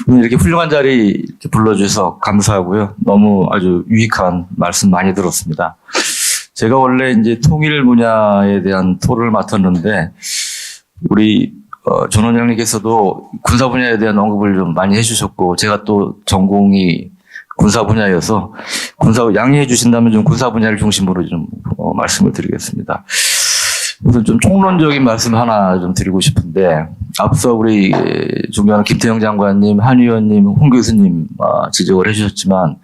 오늘 이렇게 훌륭한 자리 이렇게 불러주셔서 감사하고요. 너무 아주 유익한 말씀 많이 들었습니다. 제가 원래 이제 통일 분야에 대한 토를 맡았는데, 우리 전 원장님께서도 군사 분야에 대한 언급을 좀 많이 해주셨고, 제가 또 전공이 군사 분야여서 양해해 주신다면 좀 군사 분야를 중심으로 좀 말씀을 드리겠습니다. 우선 좀 총론적인 말씀 하나 좀 드리고 싶은데, 앞서 우리 존경하는 김태형 장관님, 한 의원님, 홍 교수님 지적을 해주셨지만,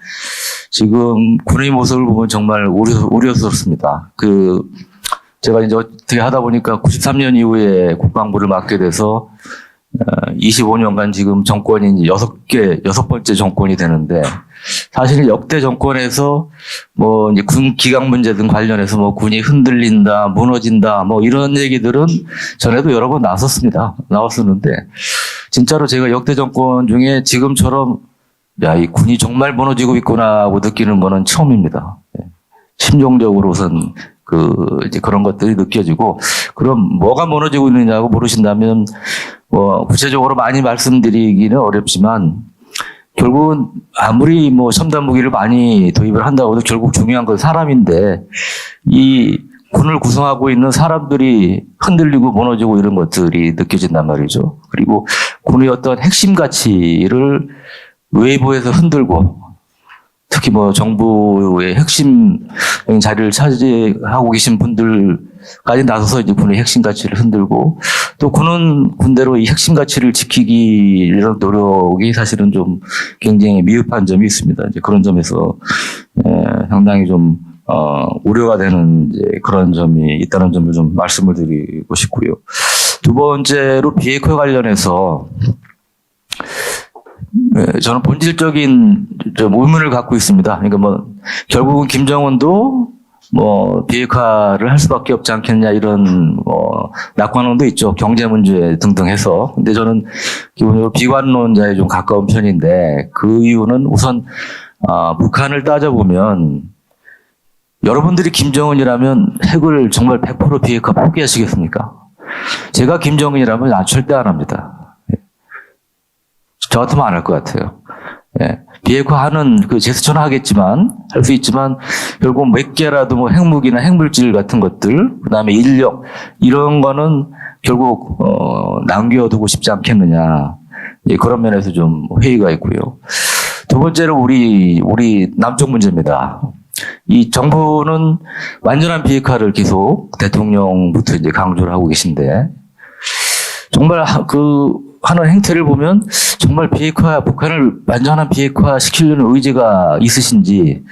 지금 군의 모습을 보면 정말 우려스럽습니다. 제가 이제 어떻게 하다 보니까 93년 이후에 국방부를 맡게 돼서 25년간 지금 정권이 이제 6번째 정권이 되는데, 사실 역대 정권에서 이제 군 기강 문제 등 관련해서 군이 흔들린다, 무너진다, 이런 얘기들은 전에도 여러 번 나왔었는데, 진짜로 제가 역대 정권 중에 지금처럼, 이 군이 정말 무너지고 있구나 하고 느끼는 거는 처음입니다. 심정적으로 우선 이제 그런 것들이 느껴지고, 그럼 뭐가 무너지고 있느냐고 물으신다면, 구체적으로 많이 말씀드리기는 어렵지만, 결국은 아무리 첨단 무기를 많이 도입을 한다고 해도 결국 중요한 건 사람인데, 이 군을 구성하고 있는 사람들이 흔들리고 무너지고 이런 것들이 느껴진단 말이죠. 그리고 군의 어떤 핵심 가치를 외부에서 흔들고, 특히 정부의 핵심 자리를 차지하고 계신 분들까지 나서서 이제 군의 핵심 가치를 흔들고, 또 군은 군대로 이 핵심 가치를 지키기 이런 노력이 사실은 좀 굉장히 미흡한 점이 있습니다. 이제 그런 점에서 상당히 좀 우려가 되는 이제 그런 점이 있다는 점을 좀 말씀을 드리고 싶고요. 두 번째로 비핵화 관련해서 저는 본질적인 좀 의문을 갖고 있습니다. 그러니까 결국은 김정은도 비핵화를 할 수밖에 없지 않겠냐 이런 낙관론도 있죠. 경제 문제 등등 해서. 근데 저는 기본적으로 비관론자에 좀 가까운 편인데, 그 이유는 우선 북한을 따져보면, 여러분들이 김정은이라면 핵을 정말 100% 비핵화 포기하시겠습니까? 제가 김정은이라면 절대 안 합니다. 저 같으면 안 할 것 같아요. 비핵화하는 제스처는 하겠지만, 할 수 있지만, 결국 몇 개라도 핵무기나 핵물질 같은 것들, 그 다음에 인력, 이런 거는 결국, 남겨두고 싶지 않겠느냐. 그런 면에서 좀 회의가 있고요. 두 번째로 우리 남쪽 문제입니다. 이 정부는 완전한 비핵화를 계속 대통령부터 이제 강조를 하고 계신데, 정말 하는 행태를 보면 정말 북한을 완전한 비핵화 시키려는 의지가 있으신지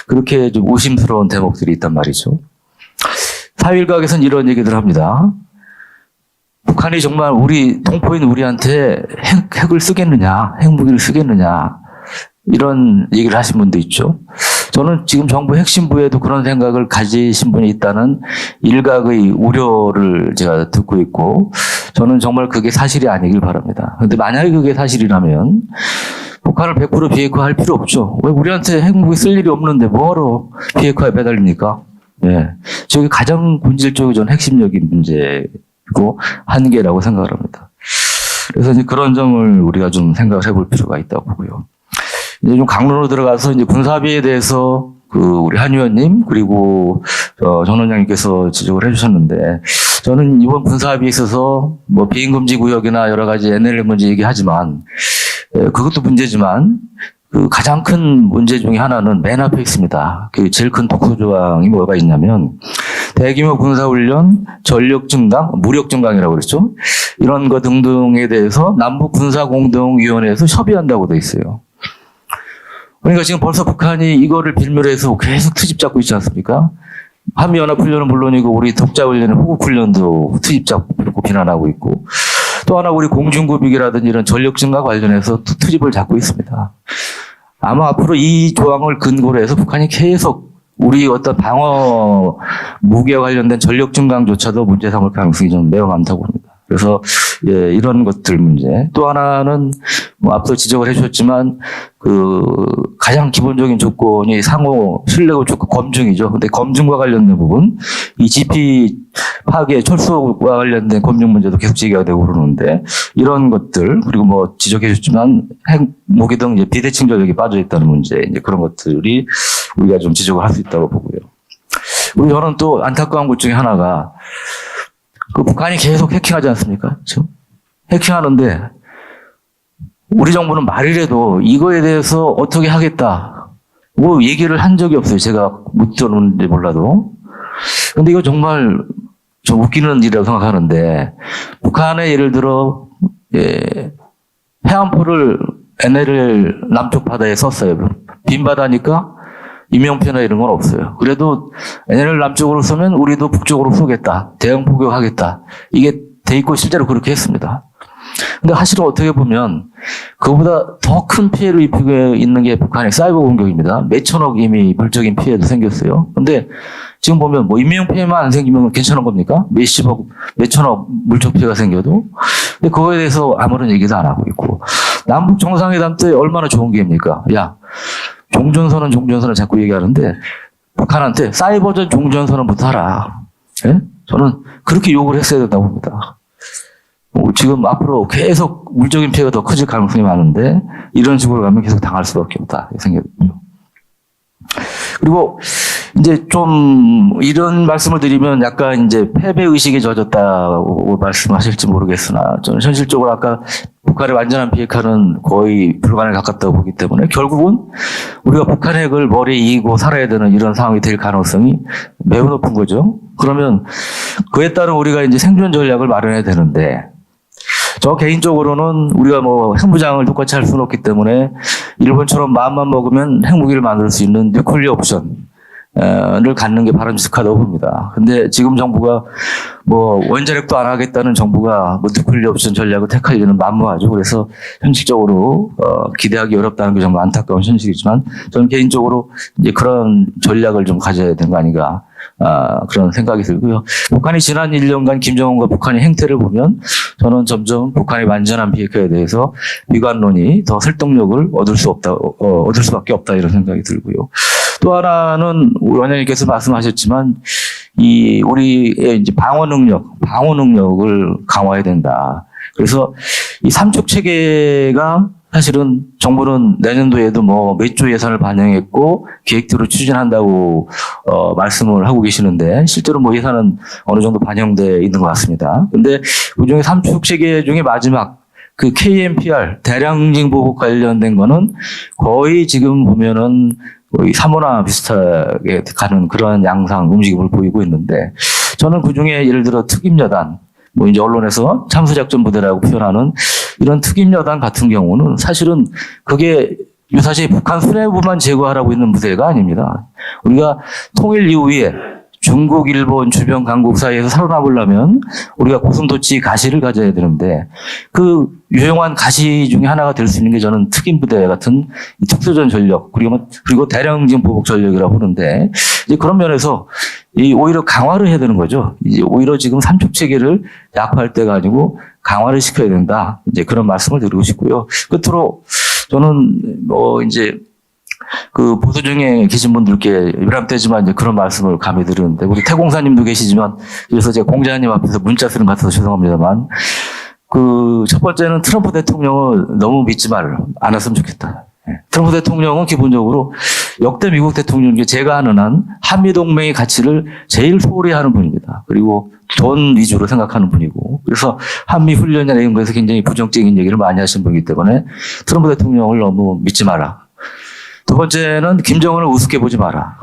그렇게 좀 의심스러운 대목들이 있단 말이죠. 사회일각에서는 이런 얘기들 합니다. 북한이 정말 동포인 우리한테 핵을 쓰겠느냐, 핵무기를 쓰겠느냐, 이런 얘기를 하신 분도 있죠. 저는 지금 정부 핵심부에도 그런 생각을 가지신 분이 있다는 일각의 우려를 제가 듣고 있고, 저는 정말 그게 사실이 아니길 바랍니다. 그런데 만약에 그게 사실이라면 북한을 100% 비핵화할 필요 없죠. 왜 우리한테 핵무기 쓸 일이 없는데 뭐하러 비핵화에 매달립니까? 저게 가장 본질적이고 전 핵심적인 문제고 한계라고 생각을 합니다. 그래서 이제 그런 점을 우리가 좀 생각을 해볼 필요가 있다고 보고요. 이제 좀 강론으로 들어가서 이제 군사비에 대해서 우리 한 의원님 그리고 전 원장님께서 지적을 해주셨는데, 저는 이번 군사비에 있어서 비행금지 구역이나 여러 가지 NLL 문제 얘기하지만, 그것도 문제지만 가장 큰 문제 중에 하나는 맨 앞에 있습니다. 제일 큰 독소 조항이 뭐가 있냐면, 대규모 군사훈련, 전력 증강, 무력 증강이라고 그랬죠. 이런 거 등등에 대해서 남북 군사공동위원회에서 협의한다고 돼 있어요. 그러니까 지금 벌써 북한이 이거를 빌미로 해서 계속 트집 잡고 있지 않습니까? 한미연합훈련은 물론이고 우리 독자훈련은 호국훈련도 트집 잡고 비난하고 있고, 또 하나 우리 공중급익이라든지 이런 전력 증가 관련해서 또 트집을 잡고 있습니다. 아마 앞으로 이 조항을 근거로 해서 북한이 계속 우리 어떤 방어 무기와 관련된 전력 증강조차도 문제 삼을 가능성이 좀 매우 많다고 봅니다. 그래서 예, 이런 것들 문제. 또 하나는 뭐 앞서 지적을 해주셨지만 그 가장 기본적인 조건이 상호 신뢰고 조건 검증이죠. 근데 검증과 관련된 부분, 이 GP 파괴 철수와 관련된 검증 문제도 계속 제기가 되고 그러는데 이런 것들 그리고 뭐 지적해주셨지만 핵무기 등 이제 비대칭 전력이 빠져 있다는 문제, 이제 그런 것들이 우리가 좀 지적을 할 수 있다고 보고요. 우리 저는 또 안타까운 것 중에 하나가 그 북한이 계속 해킹하지 않습니까? 그렇죠? 해킹하는데 우리 정부는 말이라도 이거에 대해서 어떻게 하겠다 뭐 얘기를 한 적이 없어요. 제가 못 들었는지 몰라도. 근데 이거 정말 좀 웃기는 일이라고 생각하는데 북한의 예를 들어 예, 해안포를 NLL 남쪽 바다에 썼어요. 빈 바다니까 임명표나 이런 건 없어요. 그래도 NLL 남쪽으로 쏘면 우리도 북쪽으로 쏘겠다. 대응 포격하겠다. 이게 돼 있고 실제로 그렇게 했습니다. 근데 사실은 어떻게 보면 그보다 더 큰 피해를 입히고 있는 게 북한의 사이버 공격입니다. 몇천억 이미 물적인 피해도 생겼어요. 근데 지금 보면 뭐 인명 피해만 안 생기면 괜찮은 겁니까? 몇십억, 몇천억 물적 피해가 생겨도. 근데 그거에 대해서 아무런 얘기도 안 하고 있고. 남북 정상회담 때 얼마나 좋은 기회입니까? 야, 종전선언을 자꾸 얘기하는데 북한한테 사이버전 종전선언부터 하라. 예? 저는 그렇게 요구를 했어야 된다고 봅니다. 지금 앞으로 계속 물적인 피해가 더 커질 가능성이 많은데 이런 식으로 가면 계속 당할 수밖에 없다 생각이 듭니다. 그리고 이제 좀 이런 말씀을 드리면 약간 이제 패배 의식에 젖었다고 말씀하실지 모르겠으나 저는 현실적으로 아까 북한의 완전한 비핵화는 거의 불가능에 가깝다고 보기 때문에 결국은 우리가 북한 핵을 머리에 이기고 살아야 되는 이런 상황이 될 가능성이 매우 높은 거죠. 그러면 그에 따른 우리가 이제 생존 전략을 마련해야 되는데 저 개인적으로는 우리가 뭐 핵무장을 똑같이 할 수는 없기 때문에 일본처럼 마음만 먹으면 핵무기를 만들 수 있는 뉴클리어 옵션을 갖는 게 바람직하다고 봅니다. 근데 지금 정부가 뭐 원자력도 안 하겠다는 정부가 뭐 뉴클리어 옵션 전략을 택할 일은 만무하죠. 그래서 현실적으로 기대하기 어렵다는 게 정말 안타까운 현실이지만 저는 개인적으로 이제 그런 전략을 좀 가져야 되는 거 아닌가. 그런 생각이 들고요. 북한이 지난 1년간 김정은과 북한의 행태를 보면 저는 점점 북한의 완전한 비핵화에 대해서 비관론이 더 설득력을 얻을 수밖에 없다 이런 생각이 들고요. 또 하나는 원장님께서 말씀하셨지만 이 우리의 이제 방어 능력을 강화해야 된다. 그래서 이 삼축 체계가 사실은 정부는 내년도에도 뭐 몇 조 예산을 반영했고 계획대로 추진한다고 말씀을 하고 계시는데 실제로 뭐 예산은 어느 정도 반영돼 있는 것 같습니다. 근데 그중에 삼축 체계 중에 마지막 그 KMPR 대량징 보복 관련된 거는 거의 지금 보면은 거의 사모나 비슷하게 가는 그런 양상 움직임을 보이고 있는데 저는 그중에 예를 들어 특임여단 뭐 이제 언론에서 참수작전부대라고 표현하는 이런 특임여단 같은 경우는 사실은 그게 유사시 북한 수뇌부만 제거하라고 있는 부대가 아닙니다. 우리가 통일 이후에 중국, 일본 주변 강국 사이에서 살아남으려면 우리가 고슴도치 가시를 가져야 되는데 그 유용한 가시 중에 하나가 될 수 있는 게 저는 특임부대 같은 특수전 전력 그리고 대량징 보복 전력이라고 하는데 이제 그런 면에서 오히려 강화를 해야 되는 거죠. 이제 오히려 지금 삼축 체계를 약화할 때가 아니고 강화를 시켜야 된다. 이제 그런 말씀을 드리고 싶고요. 끝으로 저는 뭐 이제 그 보수 중에 계신 분들께 유람되지만 이제 그런 말씀을 감히 드리는데 우리 태공사님도 계시지만 그래서 제가 공자님 앞에서 문자 쓰는 것 같아서 죄송합니다만 그 첫 번째는 트럼프 대통령을 너무 믿지 않았으면 좋겠다. 트럼프 대통령은 기본적으로 역대 미국 대통령 중에 제가 아는 한 한미동맹의 가치를 제일 소홀히 하는 분입니다. 그리고 돈 위주로 생각하는 분이고 그래서 한미훈련이나 이런 거에서 굉장히 부정적인 얘기를 많이 하시는 분이기 때문에 트럼프 대통령을 너무 믿지 마라. 두 번째는 김정은을 우습게 보지 마라.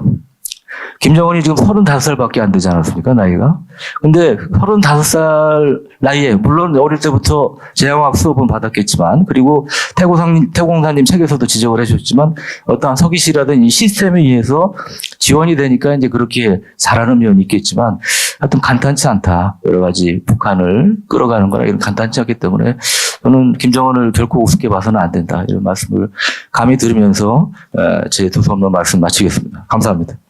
김정은이 지금 35살밖에 안 되지 않았습니까, 나이가? 근데 35살 나이에, 물론 어릴 때부터 제왕학 수업은 받았겠지만, 그리고 태공사님 책에서도 지적을 해주셨지만, 어떠한 서기시라든 이 시스템에 의해서 지원이 되니까 이제 그렇게 잘하는 면이 있겠지만, 하여튼 간단치 않다. 여러 가지 북한을 끌어가는 거나 이런 간단치 않기 때문에, 저는 김정은을 결코 우습게 봐서는 안 된다. 이런 말씀을 감히 들으면서 제 두서없는 말씀 마치겠습니다. 감사합니다.